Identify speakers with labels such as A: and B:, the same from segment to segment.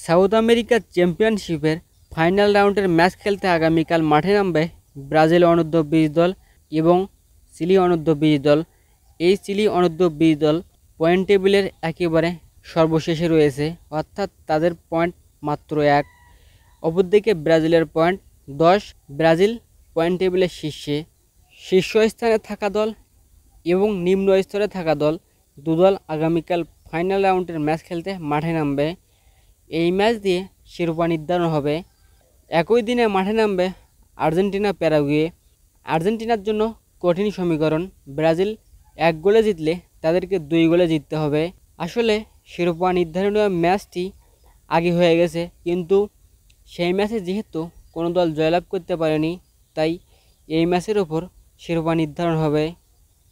A: South America চ্যাম্পিয়নশিপের final রাউন্ডের match খেলতে আগামীকাল মাঠে নামবে ব্রাজিল অনূর্ধ্ব-20 দল এবং চিলি অনূর্ধ্ব-20 দল। এই চিলি অনূর্ধ্ব-20 দল পয়েন্ট টেবিলের একেবারে সর্বশেষে রয়েছে, অর্থাৎ তাদের পয়েন্ট মাত্র 1। অপরদিকে ব্রাজিলের পয়েন্ট 10। ব্রাজিল পয়েন্ট টেবিলের শীর্ষস্থানে থাকা দল এবং নিম্ন স্তরে থাকা দল দুদল আগামীকাল ফাইনাল রাউন্ডের ম্যাচ খেলতে মাঠে নামবে। এই ম্যাচ দিয়ে শিরোপা নির্ধারণ হবে। একই দিনে মাঠে নামবে আর্জেন্টিনা প্যারাগুয়ে। আর্জেন্টিনার জন্য কঠিন সমীকরণ, ব্রাজিল 1 গোলে জিতলে তাদেরকে 2 গোলে জিততে হবে। আসলে শিরোপা নির্ধারণীয় ম্যাচটি আগে হয়ে গেছে, কিন্তু সেই ম্যাচে যেহেতু কোনো দল জয়লাভ করতে পারেনি, তাই এই ম্যাচের ওপর শিরোপা নির্ধারণ হবে।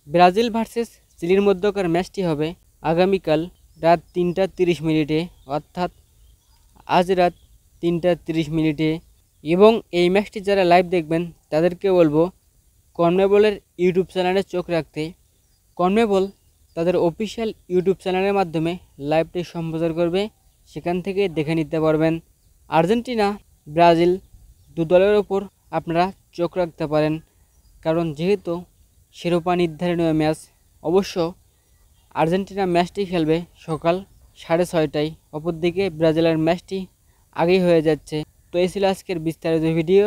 A: ব্রাজিল ভার্সেস চিলির মধ্যকার ম্যাচটি হবে আগামীকাল রাত 3টা 30 মিনিটে, অর্থাৎ আজ রাত 3টা 30 মিনিটে। এবং এই ম্যাচটি যারা লাইভ দেখবেন তাদেরকে বলবো কনমেবলের ইউটিউব চ্যানেলে চোখ রাখতে। কনমেবল তাদের অফিসিয়াল ইউটিউব চ্যানেলের মাধ্যমে লাইভটি সম্প্রচার করবে, সেখান থেকে দেখে নিতে পারবেন। আর্জেন্টিনা ব্রাজিল দু দলের ওপর আপনারা চোখ রাখতে পারেন, কারণ যেহেতু শিরোপা নির্ধারণীয় ম্যাচ। অবশ্য আর্জেন্টিনা ম্যাচটি খেলবে সকাল 6:30টায়, অপরদিকে ব্রাজিলের ম্যাচটি আগেই হয়ে যাচ্ছে। তো এই ছিল আজকের বিস্তারিত ভিডিও।